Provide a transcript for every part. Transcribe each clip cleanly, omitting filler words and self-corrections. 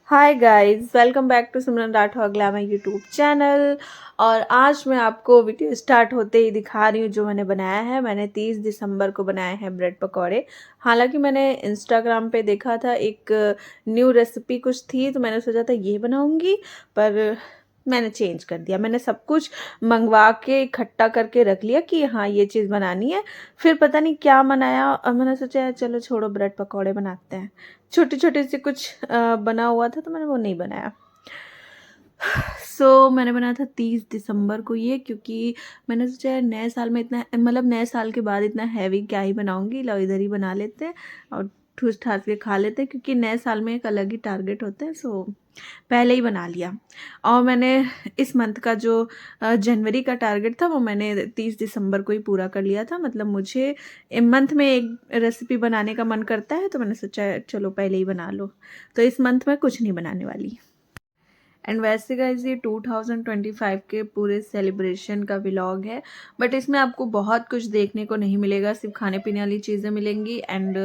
Hi guys, welcome back to Simran Rathore glamour YouTube channel. और आज मैं आपको वीडियो स्टार्ट होते ही दिखा रही हूँ जो मैंने बनाया है। मैंने 30 दिसंबर को बनाए हैं ब्रेड पकौड़े। हालांकि मैंने इंस्टाग्राम पे देखा था एक न्यू रेसिपी कुछ थी, तो मैंने सोचा था ये बनाऊंगी, पर मैंने चेंज कर दिया। मैंने सब कुछ मंगवा के इकट्ठा करके रख लिया कि हाँ ये चीज़ बनानी है। फिर पता नहीं क्या बनाया और मैंने सोचा चलो छोड़ो, ब्रेड पकौड़े बनाते हैं। छोटे छोटे से कुछ बना हुआ था तो मैंने वो नहीं बनाया। मैंने बनाया था 30 दिसंबर को ये, क्योंकि मैंने सोचा यार नए साल में इतना, मतलब नए साल के बाद इतना हैवी क्या ही बनाऊंगी, लो इधर ही बना लेते हैं और ठूस ठास के खा लेते हैं, क्योंकि नए साल में एक अलग ही टारगेट होते हैं। पहले ही बना लिया। और मैंने इस मंथ का जो जनवरी का टारगेट था वो मैंने 30 दिसंबर को ही पूरा कर लिया था। मतलब मुझे मंथ में एक रेसिपी बनाने का मन करता है, तो मैंने सोचा चलो पहले ही बना लो। तो इस मंथ में कुछ नहीं बनाने वाली। एंड वैसे गाइज ये 2025 के पूरे सेलिब्रेशन का व्लॉग है, बट इसमें आपको बहुत कुछ देखने को नहीं मिलेगा। सिर्फ खाने पीने वाली चीज़ें मिलेंगी एंड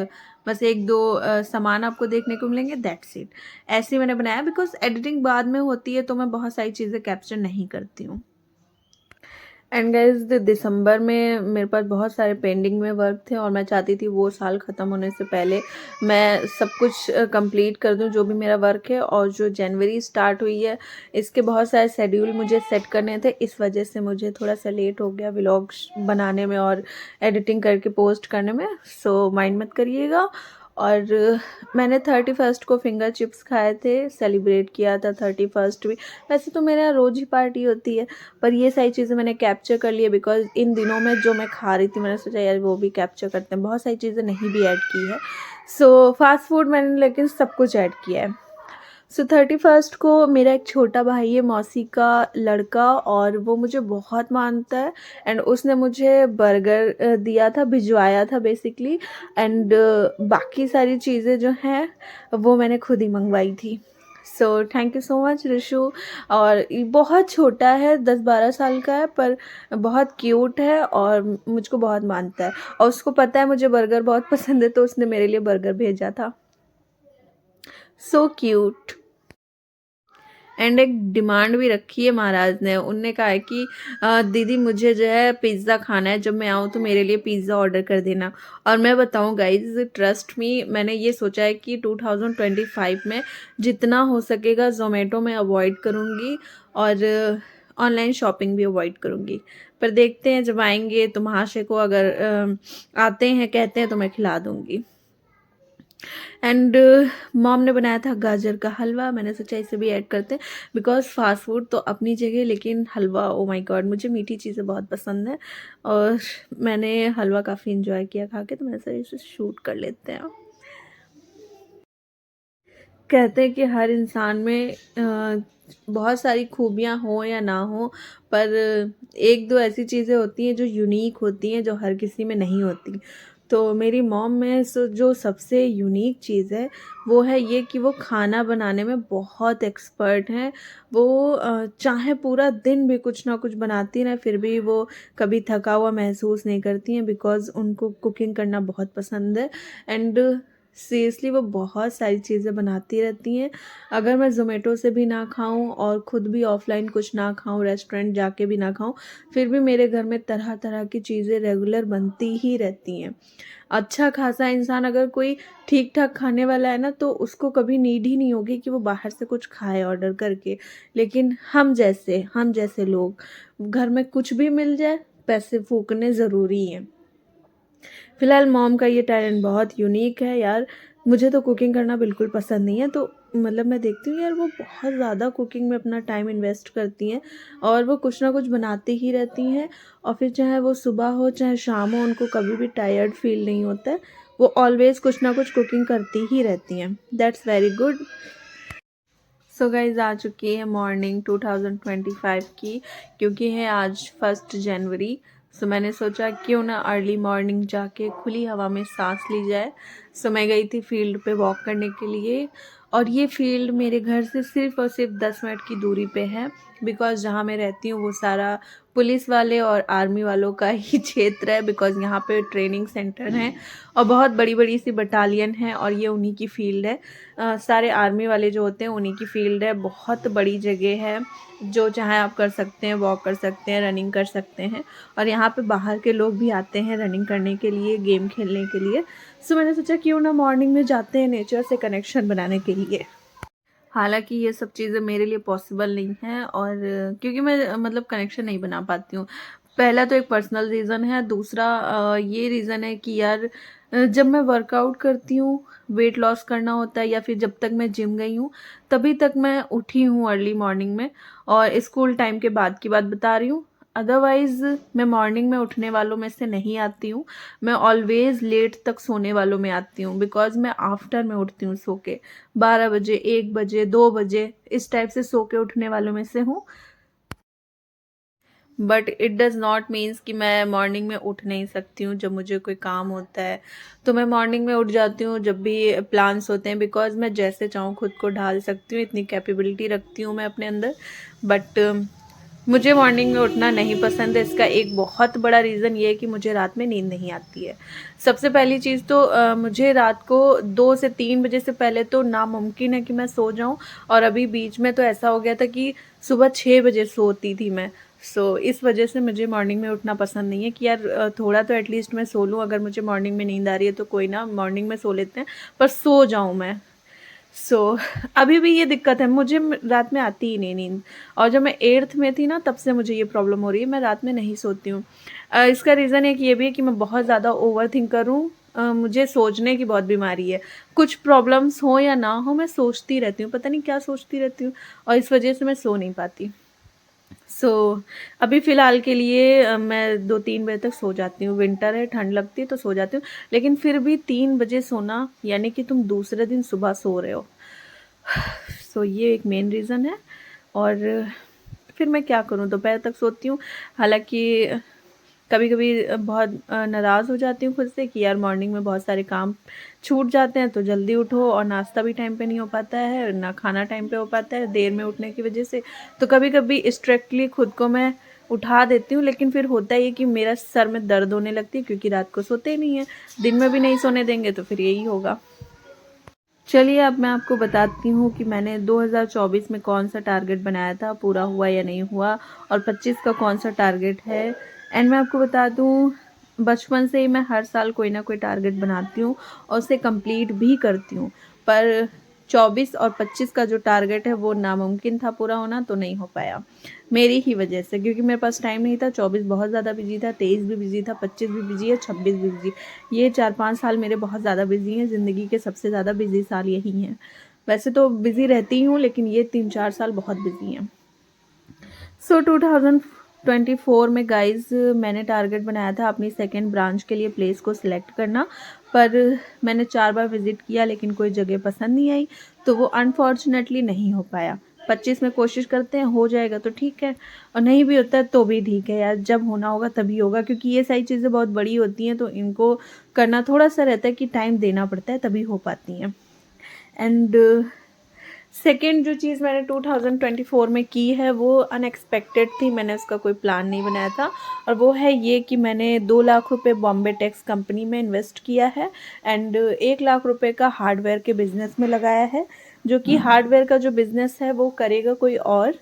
बस एक दो सामान आपको देखने को मिलेंगे, दैट्स इट। ऐसे ही मैंने बनाया, बिकॉज एडिटिंग बाद में होती है तो मैं बहुत सारी चीज़ें कैप्चर नहीं करती हूँ। एंड गाइज दिसंबर में मेरे पास बहुत सारे पेंडिंग में वर्क थे और मैं चाहती थी वो साल ख़त्म होने से पहले मैं सब कुछ कंप्लीट कर दूं जो भी मेरा वर्क है। और जो जनवरी स्टार्ट हुई है इसके बहुत सारे शेड्यूल मुझे सेट करने थे, इस वजह से मुझे थोड़ा सा लेट हो गया व्लॉग्स बनाने में और एडिटिंग करके पोस्ट करने में। सो माइंड मत करिएगा। और मैंने 31st को फिंगर चिप्स खाए थे, सेलिब्रेट किया था 31st भी। वैसे तो मेरे यहाँ रोज़ ही पार्टी होती है, पर ये सारी चीज़ें मैंने कैप्चर कर ली है, बिकॉज इन दिनों में जो मैं खा रही थी मैंने सोचा यार वो भी कैप्चर करते हैं। बहुत सारी चीज़ें नहीं भी ऐड की है। फास्ट फूड मैंने लेकिन सब कुछ ऐड किया है। 31st को मेरा एक छोटा भाई है, मौसी का लड़का, और वो मुझे बहुत मानता है। एंड उसने मुझे बर्गर दिया था, भिजवाया था बेसिकली। एंड बाकी सारी चीज़ें जो हैं वो मैंने खुद ही मंगवाई थी। Thank you so much Rishu. और ये बहुत छोटा है, 10-12 साल का है, पर बहुत क्यूट है और मुझको बहुत मानता है। और उसको पता है मुझे बर्गर बहुत पसंद है, तो उसने मेरे लिए बर्गर भेजा था। So cute. एंड एक डिमांड भी रखी है महाराज ने। उनने कहा है कि दीदी मुझे जो है पिज़्ज़ा खाना है, जब मैं आऊँ तो मेरे लिए पिज़्ज़ा ऑर्डर कर देना। और मैं बताऊँ गाइज, ट्रस्ट मी, मैंने ये सोचा है कि 2025 में जितना हो सकेगा ज़ोमैटो में अवॉइड करूँगी और ऑनलाइन शॉपिंग भी अवॉइड करूँगी। पर देखते हैं, जब आएंगे तो महाशय को अगर आते हैं कहते हैं तो मैं खिला दूँगी। एंड मॉम ने बनाया था गाजर का हलवा। मैंने सोचा इसे भी ऐड करते हैं, बिकॉज फास्ट फूड तो अपनी जगह, लेकिन हलवा, ओ माय गॉड, मुझे मीठी चीज़ें बहुत पसंद है और मैंने हलवा काफ़ी इंजॉय किया खा के, तो मैंने सोचा इसे शूट कर लेते हैं। कहते हैं कि हर इंसान में बहुत सारी खूबियाँ हों या ना हो, पर एक दो ऐसी चीज़ें होती हैं जो यूनिक होती हैं, जो हर किसी में नहीं होती। तो मेरी मॉम में जो सबसे यूनिक चीज़ है वो है ये कि वो खाना बनाने में बहुत एक्सपर्ट हैं। वो चाहे पूरा दिन भी कुछ ना कुछ बनाती रहें फिर भी वो कभी थका हुआ महसूस नहीं करती हैं, बिकॉज़ उनको कुकिंग करना बहुत पसंद है। एंड सीरियसली वो बहुत सारी चीज़ें बनाती रहती हैं। अगर मैं ज़ोमैटो से भी ना खाऊं और ख़ुद भी ऑफ़लाइन कुछ ना खाऊं, रेस्टोरेंट जाके भी ना खाऊं, फिर भी मेरे घर में तरह तरह की चीज़ें रेगुलर बनती ही रहती हैं। अच्छा खासा इंसान अगर कोई ठीक ठाक खाने वाला है ना, तो उसको कभी नीड ही नहीं होगी कि वो बाहर से कुछ खाए ऑर्डर करके। लेकिन हम जैसे लोग, घर में कुछ भी मिल जाए, पैसे फूकने ज़रूरी हैं। फ़िलहाल मॉम का ये टैलेंट बहुत यूनिक है यार। मुझे तो कुकिंग करना बिल्कुल पसंद नहीं है, तो मतलब मैं देखती हूँ यार वो बहुत ज़्यादा कुकिंग में अपना टाइम इन्वेस्ट करती हैं और वो कुछ ना कुछ बनाती ही रहती हैं। और फिर चाहे वो सुबह हो चाहे शाम हो, उनको कभी भी टायर्ड फील नहीं होता है। वो ऑलवेज़ कुछ ना कुछ कुकिंग करती ही रहती हैं। That's very good. गाइज आ चुकी है मॉर्निंग 2025 की, क्योंकि है आज 1 जनवरी। मैंने सोचा क्यों ना अर्ली मॉर्निंग जाके खुली हवा में सांस ली जाए। मैं गई थी फील्ड पे वॉक करने के लिए, और ये फील्ड मेरे घर से सिर्फ और सिर्फ 10 मिनट की दूरी पे है। बिकॉज़ जहाँ मैं रहती हूँ वो सारा पुलिस वाले और आर्मी वालों का ही क्षेत्र है, बिकॉज़ यहाँ पे ट्रेनिंग सेंटर हैं और बहुत बड़ी-बड़ी सी बटालियन है और ये उन्हीं की फ़ील्ड है। सारे आर्मी वाले जो होते हैं उन्हीं की फ़ील्ड है, बहुत बड़ी जगह है, जो चाहे आप कर सकते हैं, वॉक कर सकते हैं, रनिंग कर सकते हैं और यहाँ पे बाहर के लोग भी आते हैं रनिंग करने के लिए, गेम खेलने के लिए। सो मैंने सोचा क्यों ना मॉर्निंग में जाते हैं नेचर से कनेक्शन बनाने के लिए। हालाँकि ये सब चीज़ें मेरे लिए पॉसिबल नहीं हैं और क्योंकि मैं मतलब कनेक्शन नहीं बना पाती हूँ। पहला तो एक पर्सनल रीज़न है, दूसरा ये रीज़न है कि यार जब मैं वर्कआउट करती हूँ, वेट लॉस करना होता है या फिर जब तक मैं जिम गई हूँ, तभी तक मैं उठी हूँ अर्ली मॉर्निंग में और स्कूल टाइम के बाद की बात बता रही हूँ। अदरवाइज़ मैं मॉर्निंग में उठने वालों में से नहीं आती हूँ। मैं ऑलवेज़ लेट तक सोने वालों में आती हूँ, बिकॉज़ मैं आफ्टर में उठती हूँ सो के। 12 बजे, 1 बजे, 2 बजे इस टाइप से सो के उठने वालों में से हूँ। But it does not means कि मैं मॉर्निंग में उठ नहीं सकती हूँ जब मुझे कोई काम होता है। तो मैं मॉर्निंग में उठ जाती हूँ जब भी प्लान्स होते हैं, बिकॉज़ मैं जैसे चाहूँ खुद को ढाल सकती हूँ, इतनी कैपेबिलिटी रखती हूँ मैं अपने अंदर। बट मुझे मॉर्निंग में उठना नहीं पसंद है। इसका एक बहुत बड़ा रीज़न ये है कि मुझे रात में नींद नहीं आती है। सबसे पहली चीज़ तो मुझे रात को 2 से 3 बजे से पहले तो नामुमकिन है कि मैं सो जाऊँ और अभी बीच में तो ऐसा हो गया था कि सुबह 6 बजे सोती थी मैं। इस वजह से मुझे मॉर्निंग में उठना पसंद नहीं है कि यार थोड़ा तो एटलीस्ट मैं सो लूँ। अगर मुझे मॉर्निंग में नींद आ रही है तो कोई ना, मॉर्निंग में सो लेते हैं, पर सो जाऊँ मैं। अभी भी ये दिक्कत है, मुझे रात में आती ही नहीं नींद और जब मैं 8th में थी ना तब से मुझे ये प्रॉब्लम हो रही है, मैं रात में नहीं सोती हूँ। इसका रीज़न एक ये भी है कि मैं बहुत ज़्यादा ओवरथिंकर हूँ। मुझे सोचने की बहुत बीमारी है। कुछ प्रॉब्लम्स हो या ना हो मैं सोचती रहती हूँ, पता नहीं क्या सोचती रहती हूँ और इस वजह से मैं सो नहीं पाती। अभी फ़िलहाल के लिए मैं 2-3 बजे तक सो जाती हूँ। विंटर है, ठंड लगती है तो सो जाती हूँ, लेकिन फिर भी 3 बजे सोना यानी कि तुम दूसरे दिन सुबह सो रहे हो। ये एक मेन रीज़न है और फिर मैं क्या करूँ, दोपहर तक सोती हूँ। हालाँकि कभी-कभी बहुत नाराज़ हो जाती हूँ खुद से कि यार मॉर्निंग में बहुत सारे काम छूट जाते हैं, तो जल्दी उठो और नाश्ता भी टाइम पे नहीं हो पाता है, ना खाना टाइम पे हो पाता है देर में उठने की वज़ह से। तो कभी-कभी स्ट्रिक्टली खुद को मैं उठा देती हूँ, लेकिन फिर होता ये है कि मेरा सर में दर्द होने लगती है क्योंकि रात को सोते ही नहीं हैं। दिन में भी नहीं सोने देंगे तो फिर यही होगा। चलिए अब मैं आपको बताती हूँ कि मैंने 2024 में कौन सा टारगेट बनाया था, पूरा हुआ या नहीं हुआ और 25 का कौन सा टारगेट है। एंड मैं आपको बता दूँ, बचपन से ही मैं हर साल कोई ना कोई टारगेट बनाती हूँ और उसे कंप्लीट भी करती हूँ, पर 24 और 25 का जो टारगेट है वो नामुमकिन था पूरा होना, तो नहीं हो पाया मेरी ही वजह से, क्योंकि मेरे पास टाइम नहीं था। 24 बहुत ज़्यादा बिजी था, 23 भी बिजी था, 25 भी बिजी है, 26 भी बिजी। ये 4-5 साल मेरे बहुत ज़्यादा बिजी हैं, ज़िंदगी के सबसे ज़्यादा बिजी साल यही हैं। वैसे तो बिजी रहती हूँ, लेकिन ये 3-4 साल बहुत बिजी हैं। 2024 में गाइज़ मैंने टारगेट बनाया था अपनी सेकंड ब्रांच के लिए प्लेस को सिलेक्ट करना, पर मैंने 4 बार विज़िट किया लेकिन कोई जगह पसंद नहीं आई, तो वो अनफॉर्चुनेटली नहीं हो पाया। 25 में कोशिश करते हैं, हो जाएगा तो ठीक है और नहीं भी होता है तो भी ठीक है यार, जब होना होगा तभी होगा, क्योंकि ये सारी चीज़ें बहुत बड़ी होती हैं तो इनको करना थोड़ा-सा रहता है कि टाइम देना पड़ता है तभी हो पाती हैं। एंड सेकेंड जो चीज़ मैंने 2024 में की है वो अनएक्सपेक्टेड थी, मैंने उसका कोई प्लान नहीं बनाया था और वो है ये कि मैंने 2 लाख रुपए बॉम्बे टेक्स कंपनी में इन्वेस्ट किया है एंड 1 लाख रुपए का हार्डवेयर के बिज़नेस में लगाया है, जो कि हार्डवेयर का जो बिज़नेस है वो करेगा कोई और,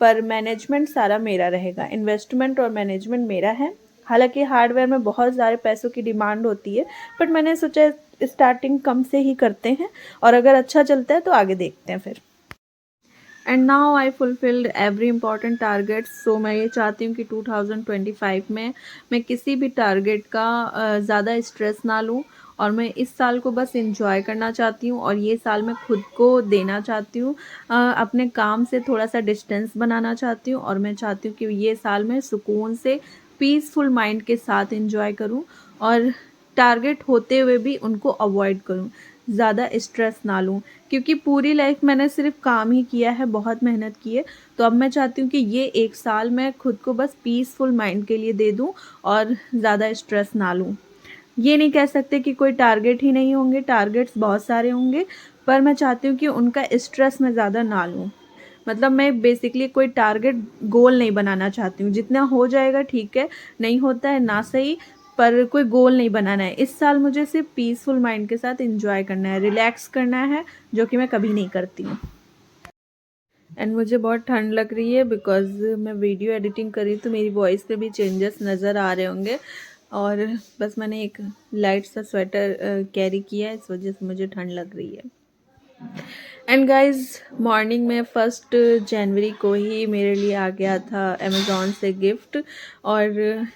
पर मैनेजमेंट सारा मेरा रहेगा, इन्वेस्टमेंट और मैनेजमेंट मेरा है। हालांकि हार्डवेयर में बहुत सारे पैसों की डिमांड होती है, बट मैंने सोचा स्टार्टिंग कम से ही करते हैं और अगर अच्छा चलता है तो आगे देखते हैं फिर। And now I fulfilled every important target. मैं ये चाहती हूँ कि 2025 में मैं किसी भी टारगेट का ज़्यादा स्ट्रेस ना लूँ और मैं इस साल को बस इंजॉय करना चाहती हूँ और ये साल मैं खुद को देना चाहती हूँ, अपने काम से थोड़ा सा डिस्टेंस बनाना चाहती हूँ और मैं चाहती हूँ कि ये साल मैं सुकून से पीसफुल माइंड के साथ इंजॉय करूँ और टारगेट होते हुए भी उनको अवॉइड करूँ, ज़्यादा स्ट्रेस ना लूँ, क्योंकि पूरी लाइफ मैंने सिर्फ काम ही किया है, बहुत मेहनत की है। तो अब मैं चाहती हूँ कि ये 1 साल मैं खुद को बस पीसफुल माइंड के लिए दे दूँ और ज़्यादा स्ट्रेस ना लूँ। ये नहीं कह सकते कि कोई टारगेट ही नहीं होंगे, टारगेट्स बहुत सारे होंगे, पर मैं चाहती हूँ कि उनका स्ट्रेस मैं ज़्यादा ना लूँ। मतलब मैं बेसिकली कोई टारगेट गोल नहीं बनाना चाहती हूँ, जितना हो जाएगा ठीक है, नहीं होता है ना सही, पर कोई गोल नहीं बनाना है। इस साल मुझे सिर्फ पीसफुल माइंड के साथ एंजॉय करना है, रिलैक्स करना है, जो कि मैं कभी नहीं करती हूँ। एंड मुझे बहुत ठंड लग रही है बिकॉज़ मैं वीडियो एडिटिंग कर रही हूँ, तो मेरी वॉइस पे भी चेंजेस नज़र आ रहे होंगे। और बस मैंने एक लाइट सा स्वेटर कैरी किया है, इस वजह से मुझे ठंड लग रही है। एंड गाइज, मॉर्निंग में 1 जनवरी को ही मेरे लिए आ गया था अमेज़ॉन से गिफ्ट। और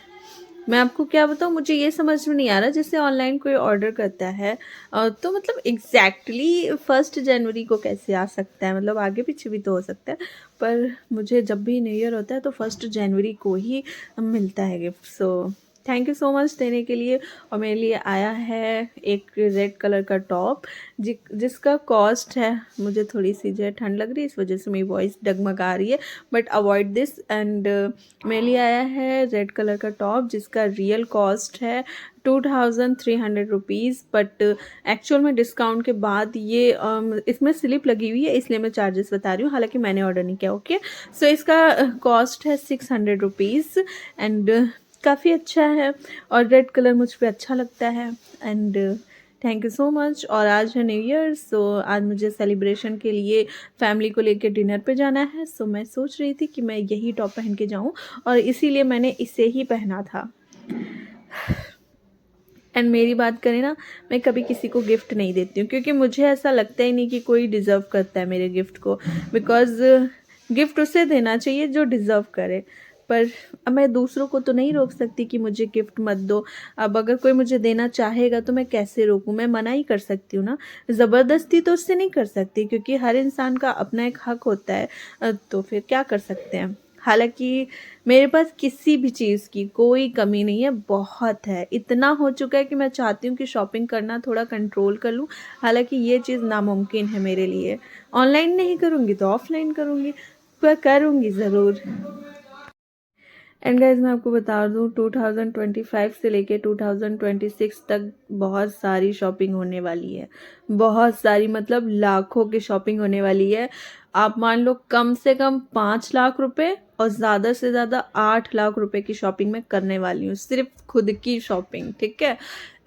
मैं आपको क्या बताऊँ, मुझे ये समझ में नहीं आ रहा, जैसे ऑनलाइन कोई ऑर्डर करता है तो मतलब एग्जैक्टली 1 जनवरी को कैसे आ सकता है, मतलब आगे पीछे भी तो हो सकता है। पर मुझे जब भी न्यू ईयर होता है तो 1 जनवरी को ही मिलता है gift. So thank you so much देने के लिए। और मेरे लिए आया है एक रेड कलर का टॉप, जिसका कॉस्ट है, मुझे थोड़ी सी जो है ठंड लग रही है, इस वजह से मेरी वॉइस डगमगा रही है, बट अवॉइड दिस। एंड मेरे लिए आया है रेड कलर का टॉप, जिसका रियल कॉस्ट है 2300 रुपीज़, बट एक्चुअल में डिस्काउंट के बाद ये इसमें स्लिप लगी हुई है, इसलिए मैं चार्जेस बता रही हूँ, हालांकि मैंने ऑर्डर नहीं किया। ओके, सो इसका कॉस्ट है 600 रुपीज़। एंड काफ़ी अच्छा है, और रेड कलर मुझ पे अच्छा लगता है। And thank you so much. और आज है न्यू ईयर, सो आज मुझे सेलिब्रेशन के लिए फैमिली को लेकर डिनर पे जाना है। सो मैं सोच रही थी कि मैं यही टॉप पहन के जाऊं, और इसीलिए मैंने इसे ही पहना था। एंड मेरी बात करें ना, मैं कभी किसी को गिफ्ट नहीं देती हूँ, क्योंकि मुझे ऐसा लगता ही नहीं कि कोई डिज़र्व करता है मेरे गिफ्ट को, बिकॉज़ गिफ्ट उसे देना चाहिए जो डिज़र्व करे। पर अब मैं दूसरों को तो नहीं रोक सकती कि मुझे गिफ्ट मत दो। अब अगर कोई मुझे देना चाहेगा तो मैं कैसे रोकूं, मैं मना ही कर सकती हूँ ना, ज़बरदस्ती तो उससे नहीं कर सकती, क्योंकि हर इंसान का अपना एक हक होता है। तो फिर क्या कर सकते हैं। हालांकि मेरे पास किसी भी चीज़ की कोई कमी नहीं है, बहुत है, इतना हो चुका है कि मैं चाहती हूँ कि शॉपिंग करना थोड़ा कंट्रोल कर लूँ। हालांकि ये चीज़ नामुमकिन है मेरे लिए, ऑनलाइन नहीं करूँगी तो ऑफलाइन करूँगी, पर करूँगी ज़रूर। एंड गाइज, मैं आपको बता दूँ, 2025 से लेके 2026 तक बहुत सारी शॉपिंग होने वाली है, बहुत सारी, मतलब लाखों की शॉपिंग होने वाली है। आप मान लो कम से कम 5 लाख रुपए और ज़्यादा से ज़्यादा 8 लाख रुपए की शॉपिंग मैं करने वाली हूँ, सिर्फ खुद की शॉपिंग, ठीक है।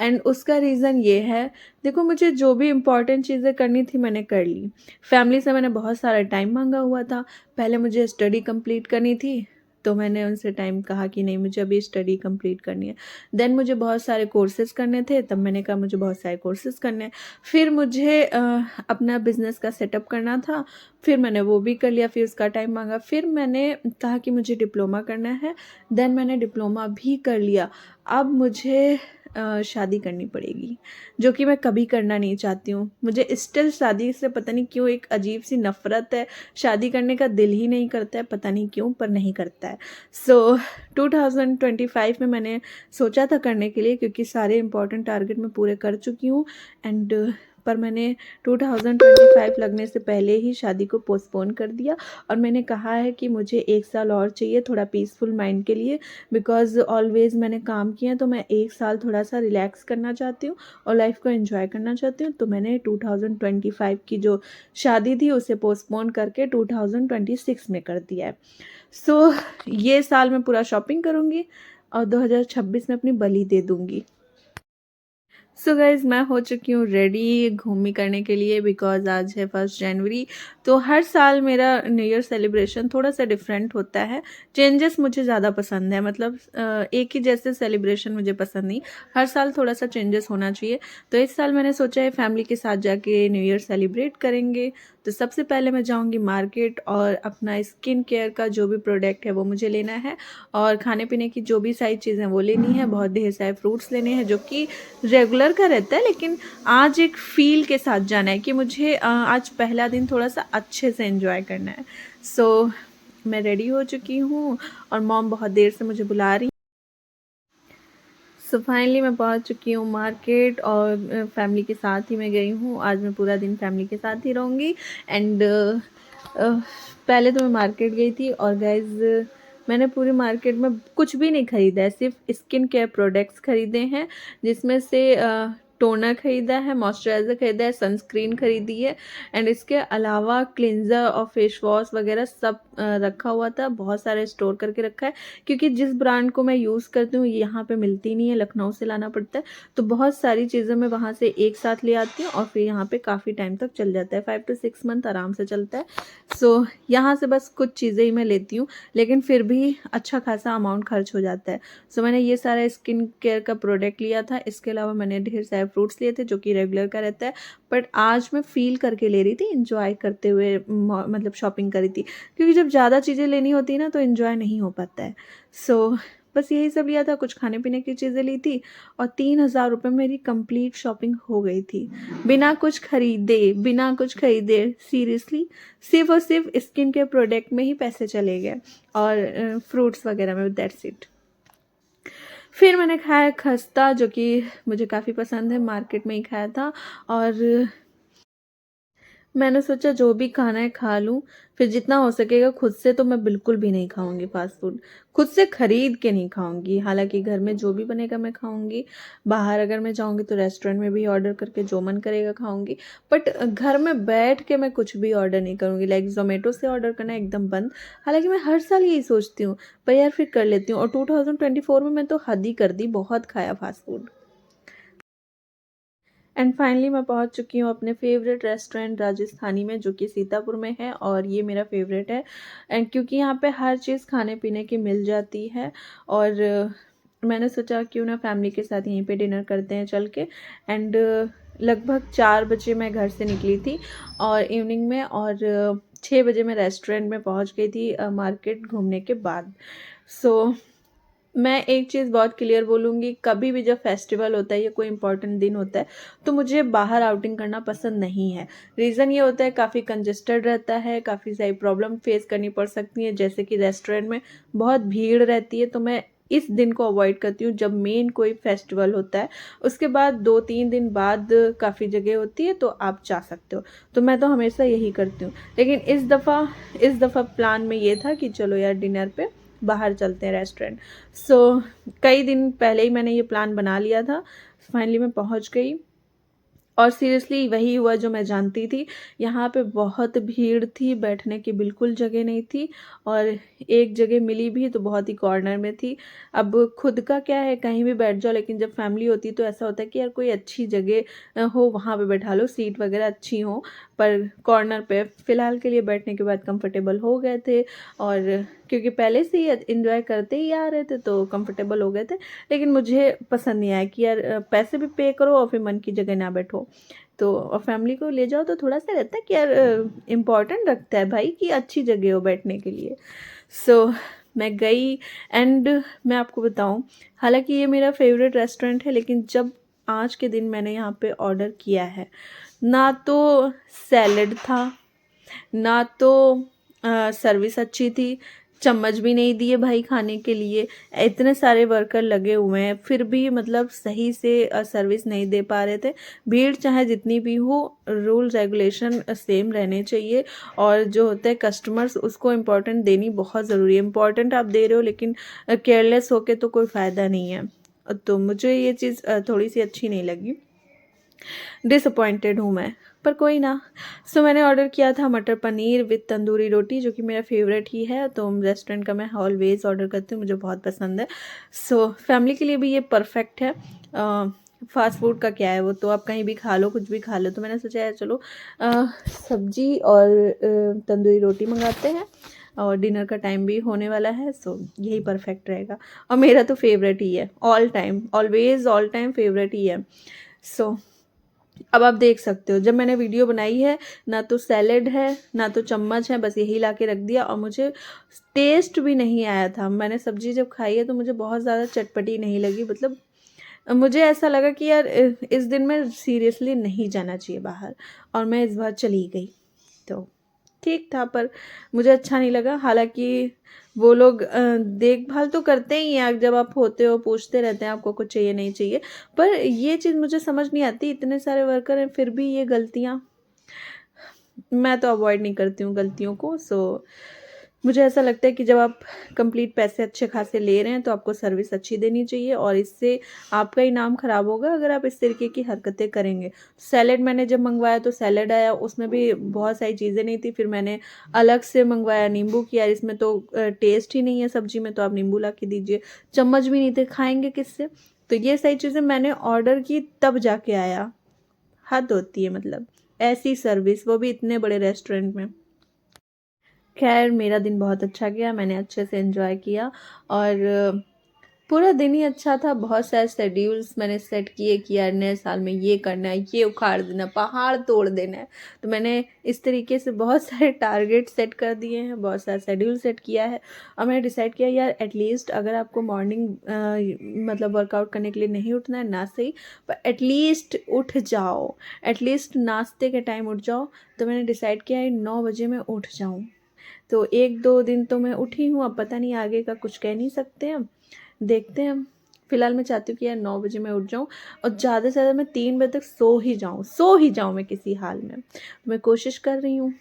एंड उसका रीज़न ये है, देखो, मुझे जो भी इम्पॉर्टेंट चीज़ें करनी थी मैंने कर ली। फैमिली से मैंने बहुत सारा टाइम मांगा हुआ था, पहले मुझे स्टडी कंप्लीट करनी थी, तो मैंने उनसे टाइम कहा कि नहीं, मुझे अभी स्टडी कंप्लीट करनी है। देन मुझे बहुत सारे कोर्सेज़ करने थे, तब मैंने कहा मुझे बहुत सारे कोर्सेज़ करने हैं। फिर मुझे अपना बिज़नेस का सेटअप करना था, फिर मैंने वो भी कर लिया, फिर उसका टाइम मांगा। फिर मैंने कहा कि मुझे डिप्लोमा करना है, देन मैंने डिप्लोमा भी कर लिया। अब मुझे शादी करनी पड़ेगी, जो कि मैं कभी करना नहीं चाहती हूँ। मुझे स्टिल शादी से पता नहीं क्यों एक अजीब सी नफ़रत है, शादी करने का दिल ही नहीं करता है, पता नहीं क्यों, पर नहीं करता है। सो 2025 में मैंने सोचा था करने के लिए, क्योंकि सारे इंपॉर्टेंट टारगेट मैं पूरे कर चुकी हूँ। एंड पर मैंने 2025 लगने से पहले ही शादी को पोस्टपोन कर दिया, और मैंने कहा है कि मुझे 1 साल और चाहिए थोड़ा पीसफुल माइंड के लिए, बिकॉज़ ऑलवेज़ मैंने काम किया, तो मैं 1 साल थोड़ा सा रिलैक्स करना चाहती हूँ और लाइफ को एंजॉय करना चाहती हूँ। तो मैंने 2025 की जो शादी थी उसे पोस्टपोन करके 2026 में कर दिया है। सो ये साल मैं पूरा शॉपिंग करूँगी और 2026 में अपनी बलि दे दूँगी। सो गाइज़, मैं हो चुकी हूँ रेडी घूमी करने के लिए, बिकॉज़ आज है 1 जनवरी। तो हर साल मेरा न्यू ईयर सेलिब्रेशन थोड़ा सा डिफरेंट होता है। चेंजेस मुझे ज़्यादा पसंद है, मतलब एक ही जैसे सेलिब्रेशन मुझे पसंद नहीं, हर साल थोड़ा सा चेंजेस होना चाहिए। तो इस साल मैंने सोचा है फैमिली के साथ जाके न्यू ईयर सेलिब्रेट करेंगे। तो सबसे पहले मैं जाऊँगी मार्केट, और अपना स्किन केयर का जो भी प्रोडक्ट है वो मुझे लेना है, और खाने पीने की जो भी सारी चीज़ें वो लेनी है, बहुत ढेर सारे फ्रूट्स लेने हैं, जो कि रेगुलर का रहता है, लेकिन आज एक फ़ील के साथ जाना है कि मुझे आज पहला दिन थोड़ा सा अच्छे से एंजॉय करना है। सो मैं रेडी हो चुकी हूँ, और मॉम बहुत देर से मुझे बुला रही। सो फाइनली मैं पहुँच चुकी हूँ मार्केट, और फैमिली के साथ ही मैं गई हूँ। आज मैं पूरा दिन फैमिली के साथ ही रहूँगी। एंड पहले तो मैं मार्केट गई थी, और गाइज़ मैंने पूरी मार्केट में कुछ भी नहीं ख़रीदा है, सिर्फ स्किन केयर प्रोडक्ट्स ख़रीदे हैं, जिसमें से टोनर ख़रीदा है, मॉइस्चराइज़र ख़रीदा है, सनस्क्रीन ख़रीदी है एंड इसके अलावा क्लींज़र और फेस वॉश वग़ैरह सब रखा हुआ था। बहुत सारे स्टोर करके रखा है क्योंकि जिस ब्रांड को मैं यूज़ करती हूँ यहाँ पे मिलती नहीं है, लखनऊ से लाना पड़ता है। तो बहुत सारी चीज़ें मैं वहाँ से एक साथ ले आती हूँ और फिर यहाँ पे काफ़ी टाइम तक चल जाता है, 5 टू 6 मंथ आराम से चलता है। सो यहाँ से बस कुछ चीज़ें ही मैं लेती हूँ, लेकिन फिर भी अच्छा खासा अमाउंट खर्च हो जाता है। सो मैंने ये सारा स्किन केयर का प्रोडक्ट लिया था। इसके अलावा मैंने ढेर सारे फ्रूट्स लिए थे जो कि रेगुलर का रहता है, बट आज मैं फ़ील करके ले रही थी, एन्जॉय करते हुए मतलब शॉपिंग करी थी, क्योंकि जब ज़्यादा चीज़ें लेनी होती है ना तो एन्जॉय नहीं हो पाता है। सो बस यही सब लिया था, कुछ खाने पीने की चीज़ें ली थी और 3000 रुपये मेरी कंप्लीट शॉपिंग हो गई थी बिना कुछ खरीदे सीरियसली सिर्फ़ और सिर्फ स्किन केयर प्रोडक्ट में ही पैसे चले गए और फ्रूट्स वगैरह में, दैट्स इट। फिर मैंने खाया खस्ता जो कि मुझे काफ़ी पसंद है, मार्केट में ही खाया था और मैंने सोचा जो भी खाना है खा लूँ, फिर जितना हो सकेगा खुद से तो मैं बिल्कुल भी नहीं खाऊँगी फ़ास्ट फ़ूड, खुद से खरीद के नहीं खाऊँगी। हालाँकि घर में जो भी बनेगा मैं खाऊँगी, बाहर अगर मैं जाऊँगी तो रेस्टोरेंट में भी ऑर्डर करके जो मन करेगा खाऊँगी, बट घर में बैठ के मैं कुछ भी ऑर्डर नहीं करूँगी। लाइक ज़ोमैटो से ऑर्डर करना एकदम बंद। हालाँकि मैं हर साल यही सोचती हूँ, पर यार फिर कर लेती हूँ और 2024 में मैं तो हद ही कर दी, बहुत खाया फ़ास्ट फ़ूड। एंड फाइनली मैं पहुंच चुकी हूँ अपने फेवरेट रेस्टोरेंट राजस्थानी में, जो कि सीतापुर में है और ये मेरा फेवरेट है। एंड क्योंकि यहाँ पे हर चीज़ खाने पीने की मिल जाती है और मैंने सोचा क्यों ना फैमिली के साथ यहीं पे डिनर करते हैं चल के। एंड लगभग 4 बजे मैं घर से निकली थी और इवनिंग में, और 6 बजे मैं रेस्टोरेंट में पहुँच गई थी मार्केट घूमने के बाद। सो मैं एक चीज़ बहुत क्लियर बोलूँगी, कभी भी जब फेस्टिवल होता है या कोई इंपॉर्टेंट दिन होता है तो मुझे बाहर आउटिंग करना पसंद नहीं है। रीज़न ये होता है काफ़ी कंजेस्टेड रहता है, काफ़ी सारी प्रॉब्लम फेस करनी पड़ सकती है, जैसे कि रेस्टोरेंट में बहुत भीड़ रहती है। तो मैं इस दिन को अवॉइड करती हूँ जब मेन कोई फेस्टिवल होता है। उसके बाद 2-3 दिन बाद काफ़ी जगह होती है तो आप जा सकते हो। तो मैं तो हमेशा यही करती हूँ, लेकिन इस दफ़ा प्लान में ये था कि चलो यार डिनर पे बाहर चलते हैं रेस्टोरेंट। सो कई दिन पहले ही मैंने ये प्लान बना लिया था। फाइनली मैं पहुंच गई और सीरियसली वही हुआ जो मैं जानती थी। यहाँ पे बहुत भीड़ थी, बैठने की बिल्कुल जगह नहीं थी और एक जगह मिली भी तो बहुत ही कॉर्नर में थी। अब खुद का क्या है, कहीं भी बैठ जाओ, लेकिन जब फैमिली होती है तो ऐसा होता है कि यार कोई अच्छी जगह हो वहाँ पे बैठा लो, सीट वगैरह अच्छी हो। पर कॉर्नर पे फ़िलहाल के लिए बैठने के बाद कंफर्टेबल हो गए थे और क्योंकि पहले से ही एंजॉय करते ही आ रहे थे तो कंफर्टेबल हो गए थे। लेकिन मुझे पसंद नहीं आया कि यार पैसे भी पे करो और फिर मन की जगह ना बैठो। तो और फैमिली को ले जाओ तो थोड़ा-सा रहता है कि यार इम्पोर्टेंट रखता है भाई कि अच्छी जगह हो बैठने के लिए। सो मैं गई एंड मैं आपको बताऊँ, हालाँकि ये मेरा फ़ेवरेट रेस्टोरेंट है, लेकिन जब आज के दिन मैंने यहाँ पे ऑर्डर किया है, ना तो सैलेड था, ना तो सर्विस अच्छी थी, चम्मच भी नहीं दिए भाई खाने के लिए। इतने सारे वर्कर लगे हुए हैं फिर भी मतलब सही से सर्विस नहीं दे पा रहे थे। भीड़ चाहे जितनी भी हो, रूल रेगुलेशन सेम रहने चाहिए और जो होता है कस्टमर्स उसको इम्पोर्टेंट देनी बहुत ज़रूरी है। इम्पोर्टेंट आप दे रहे हो लेकिन केयरलेस होके तो कोई फ़ायदा नहीं है। तो मुझे ये चीज़ थोड़ी सी अच्छी नहीं लगी, डिसअपॉइंटेड हूँ मैं, पर कोई ना। सो मैंने ऑर्डर किया था मटर पनीर विथ तंदूरी रोटी, जो कि मेरा फेवरेट ही है। तो रेस्टोरेंट का मैं ऑलवेज़ ऑर्डर करती हूँ, मुझे बहुत पसंद है। सो फैमिली के लिए भी ये परफेक्ट है। फास्ट फूड का क्या है, वो तो आप कहीं भी खा लो, कुछ भी खा लो। तो मैंने सोचा है चलो सब्जी और तंदूरी रोटी मंगाते हैं और डिनर का टाइम भी होने वाला है, सो यही परफेक्ट रहेगा। और मेरा तो फेवरेट ही है, all time, always all time favourite ही है। सो अब आप देख सकते हो जब मैंने वीडियो बनाई है, ना तो सैलेड है ना तो चम्मच है, बस यही ला के रख दिया और मुझे टेस्ट भी नहीं आया था। मैंने सब्जी जब खाई है तो मुझे बहुत ज़्यादा चटपटी नहीं लगी। मतलब मुझे ऐसा लगा कि यार इस दिन में सीरियसली नहीं जाना चाहिए बाहर, और मैं इस बार चली गई। तो ठीक था पर मुझे अच्छा नहीं लगा। हालांकि वो लोग देखभाल तो करते ही हैं, जब आप होते हो पूछते रहते हैं आपको कुछ चाहिए नहीं चाहिए। पर ये चीज़ मुझे समझ नहीं आती, इतने सारे वर्कर हैं फिर भी ये गलतियाँ। मैं तो अवॉइड नहीं करती हूँ गलतियों को। सो मुझे ऐसा लगता है कि जब आप कंप्लीट पैसे अच्छे खासे ले रहे हैं तो आपको सर्विस अच्छी देनी चाहिए, और इससे आपका ही नाम ख़राब होगा अगर आप इस तरीके की हरकतें करेंगे। सैलेड मैंने जब मंगवाया तो सैलेड आया, उसमें भी बहुत सारी चीज़ें नहीं थी, फिर मैंने अलग से मंगवाया नींबू की, यार इसमें तो टेस्ट ही नहीं है सब्जी में, तो आप नींबू ला के दीजिए। चम्मच भी नहीं थे, खाएंगे किससे? तो ये सारी चीज़ें मैंने ऑर्डर की तब जाके आया। हद होती है मतलब, ऐसी सर्विस, वो भी इतने बड़े रेस्टोरेंट में। खैर मेरा दिन बहुत अच्छा गया, मैंने अच्छे से एंजॉय किया, और पूरा दिन ही अच्छा था। बहुत सारे शेड्यूल्स मैंने सेट किए कि यार नए साल में ये करना है, ये उखाड़ देना, पहाड़ तोड़ देना है। तो मैंने इस तरीके से बहुत सारे टारगेट सेट कर दिए हैं, बहुत सारा शेड्यूल सेट किया है, और मैंने डिसाइड किया यार एटलीस्ट अगर आपको मॉर्निंग मतलब वर्कआउट करने के लिए नहीं उठना है ना सही, पर एटलीस्ट उठ जाओ, एटलीस्ट नाश्ते के टाइम उठ जाओ। तो मैंने डिसाइड किया है 9 बजे मैं उठ जाऊँ। तो 1-2 दिन तो मैं उठी हूँ, अब पता नहीं आगे का कुछ कह नहीं सकते हम, देखते हैं हम। फिलहाल मैं चाहती हूँ कि यार 9 बजे मैं उठ जाऊँ, और ज़्यादा से ज़्यादा मैं 3 बजे तक सो ही जाऊँ मैं किसी हाल में। मैं कोशिश कर रही हूँ,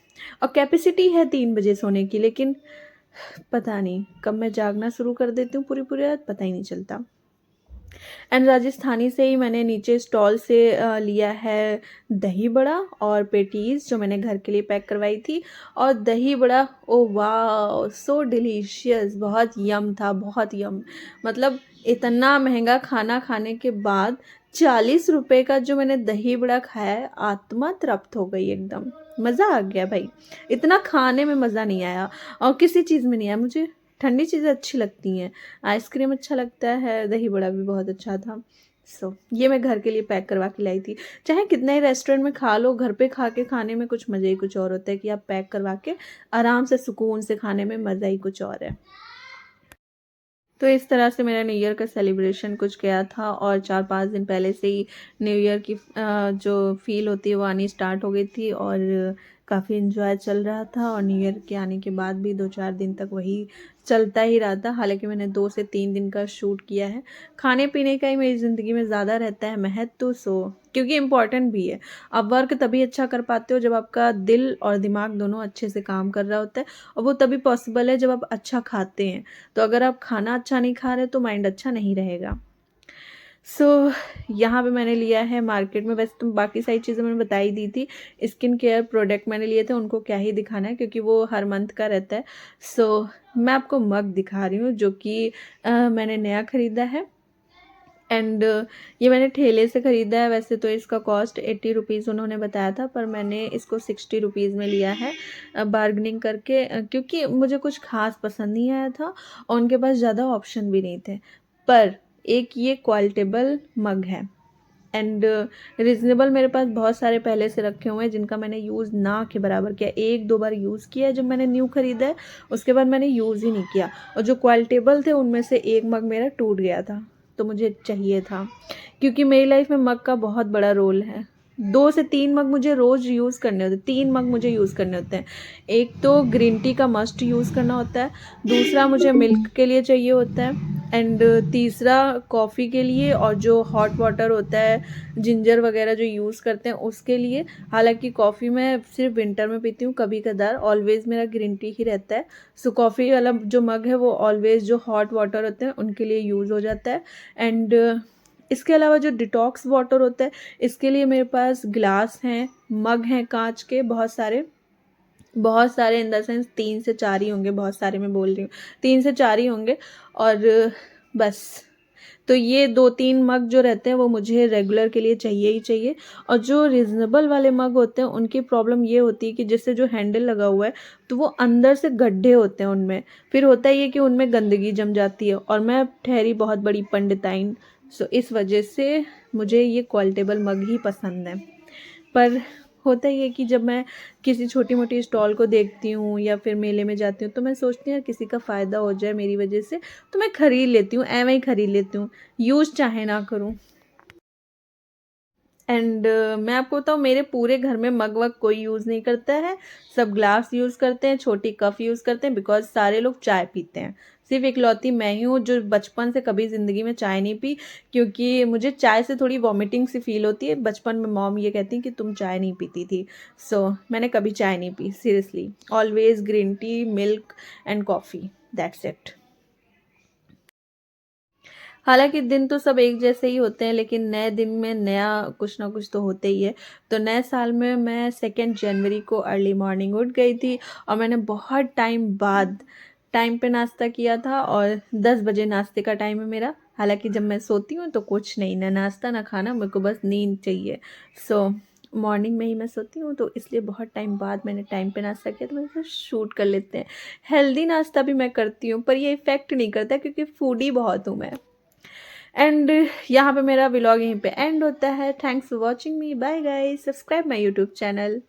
और कैपेसिटी है 3 बजे सोने की, लेकिन पता नहीं कब मैं जागना शुरू कर देती हूँ पूरी पूरी रात, पता ही नहीं चलता। एंड राजस्थानी से ही मैंने नीचे स्टॉल से लिया है दही बड़ा और पेटीज़, जो मैंने घर के लिए पैक करवाई थी। और दही बड़ा, ओ वाह सो डिलीशियस, बहुत यम था, बहुत यम। मतलब इतना महंगा खाना खाने के बाद 40 रुपए का जो मैंने दही बड़ा खाया है, आत्मा तृप्त हो गई एकदम। मज़ा आ गया भाई, इतना खाने में मज़ा नहीं आया, और किसी चीज़ में नहीं आया। मुझे ठंडी चीज़ें अच्छी लगती हैं, आइसक्रीम अच्छा लगता है, दही बड़ा भी बहुत अच्छा था। ये मैं घर के लिए पैक करवा के लाई थी। चाहे कितना ही रेस्टोरेंट में खा लो, घर पे खा के खाने में कुछ मज़े ही कुछ और होता है, कि आप पैक करवा के आराम से सुकून से खाने में मज़ा ही कुछ और है। तो इस तरह से मेरा न्यू ईयर का सेलिब्रेशन कुछ गया था, और 4-5 दिन पहले से ही न्यू ईयर की जो फील होती है वो आनी स्टार्ट हो गई थी, और काफ़ी इन्जॉय चल रहा था। और न्यू ईयर के आने के बाद भी 2-4 दिन तक वही चलता ही रहा था। हालांकि मैंने 2 से 3 दिन का शूट किया है। खाने पीने का ही मेरी ज़िंदगी में ज़्यादा रहता है महत्व, क्योंकि इम्पॉर्टेंट भी है। आप वर्क तभी अच्छा कर पाते हो जब आपका दिल और दिमाग दोनों अच्छे से काम कर रहा होता है, और वो तभी पॉसिबल है जब आप अच्छा खाते हैं। तो अगर आप खाना अच्छा नहीं खा रहे तो माइंड अच्छा नहीं रहेगा। सो यहाँ पे मैंने लिया है मार्केट में, वैसे तो बाकी सारी चीज़ें मैंने बता ही दी थी। स्किन केयर प्रोडक्ट मैंने लिए थे, उनको क्या ही दिखाना है क्योंकि वो हर मंथ का रहता है। मैं आपको मग दिखा रही हूँ, जो कि मैंने नया ख़रीदा है। एंड ये मैंने ठेले से ख़रीदा है। वैसे तो इसका कॉस्ट 80 रुपीज़ उन्होंने बताया था, पर मैंने इसको 60 रुपीज़ में लिया है बार्गनिंग करके, क्योंकि मुझे कुछ ख़ास पसंद नहीं आया था, और उनके पास ज़्यादा ऑप्शन भी नहीं थे। पर एक ये क्वालिटेबल मग है, एंड रिजनेबल। मेरे पास बहुत सारे पहले से रखे हुए हैं जिनका मैंने यूज़ ना के बराबर किया। 1-2 बार यूज़ किया है जब मैंने न्यू ख़रीदा है, उसके बाद मैंने यूज़ ही नहीं किया। और जो क्वालिटेबल थे उनमें से एक मग मेरा टूट गया था, तो मुझे चाहिए था, क्योंकि मेरी लाइफ में मग का बहुत बड़ा रोल है। 2 से 3 मग मुझे रोज़ यूज़ करने होते हैं, 3 मग मुझे यूज़ करने होते हैं। एक तो ग्रीन टी का मस्ट यूज़ करना होता है, दूसरा मुझे मिल्क के लिए चाहिए होता है, एंड तीसरा कॉफ़ी के लिए, और जो हॉट वाटर होता है जिंजर वगैरह जो यूज़ करते हैं उसके लिए। हालांकि कॉफ़ी मैं सिर्फ विंटर में पीती हूँ, कभी कदार, ऑलवेज़ मेरा ग्रीन टी ही रहता है। कॉफ़ी वाला जो मग है वो ऑलवेज़ जो हॉट वाटर होते हैं उनके लिए यूज़ हो जाता है। एंड इसके अलावा जो डिटॉक्स वाटर होता है, इसके लिए मेरे पास ग्लास हैं, मग हैं कांच के, बहुत सारे इन द सेंस 3 से 4 ही होंगे, बहुत सारे मैं बोल रही हूँ, 3 से 4 ही होंगे। और बस, तो ये 2-3 मग जो रहते हैं वो मुझे रेगुलर के लिए चाहिए ही चाहिए। और जो रिजनेबल वाले मग होते हैं उनकी प्रॉब्लम ये होती है कि जिससे जो हैंडल लगा हुआ है तो वो अंदर से गड्ढे होते हैं उनमें, फिर होता ही है कि उनमें गंदगी जम जाती है, और मैं ठहरी बहुत बड़ी पंडिताइन। इस वजह से मुझे ये क्वालिटेबल मग ही पसंद है। पर होता ही है कि जब मैं किसी छोटी मोटी स्टॉल को देखती हूँ या फिर मेले में जाती हूँ, तो मैं सोचती हूँ यार किसी का फ़ायदा हो जाए मेरी वजह से, तो मैं ख़रीद लेती हूँ, ऐਵੇਂ ही ख़रीद लेती हूँ, यूज़ चाहे ना करूँ। एंड मैं आपको बताऊँ, मेरे पूरे घर में मग वग कोई यूज़ नहीं करता है, सब ग्लास यूज़ करते हैं, छोटी कप यूज़ करते हैं, बिकॉज़ सारे लोग चाय पीते हैं। सिर्फ़ इकलौती मैं ही हूँ जो बचपन से कभी ज़िंदगी में चाय नहीं पी, क्योंकि मुझे चाय से थोड़ी वॉमिटिंग सी फ़ील होती है। बचपन में मॉम ये कहती हैं कि तुम चाय नहीं पीती थी। सो मैंने कभी चाय नहीं P seriously, always green tea, milk and coffee, that's it. हालाँकि दिन तो सब एक जैसे ही होते हैं, लेकिन नए दिन में नया कुछ ना कुछ तो होते ही है। तो नए साल में मैं 2 जनवरी को अर्ली मॉर्निंग उठ गई थी और मैंने बहुत टाइम बाद टाइम पे नाश्ता किया था, और 10 बजे नाश्ते का टाइम है मेरा। हालाँकि जब मैं सोती हूँ तो कुछ नहीं, ना नाश्ता ना खाना, मेरे को बस नींद चाहिए। सो मॉर्निंग में ही मैं सोती हूँ, तो इसलिए बहुत टाइम बाद मैंने टाइम पे नाश्ता किया, तो मैंने सोचा शूट कर लेते हैं। हेल्दी नाश्ता भी मैं करती हूँ, पर ये इफ़ेक्ट नहीं करता क्योंकि फूडी बहुत हूँ मैं। एंड यहाँ पे मेरा व्लॉग यहीं पे एंड होता है। Thanks for watching me, bye guys, subscribe my YouTube channel.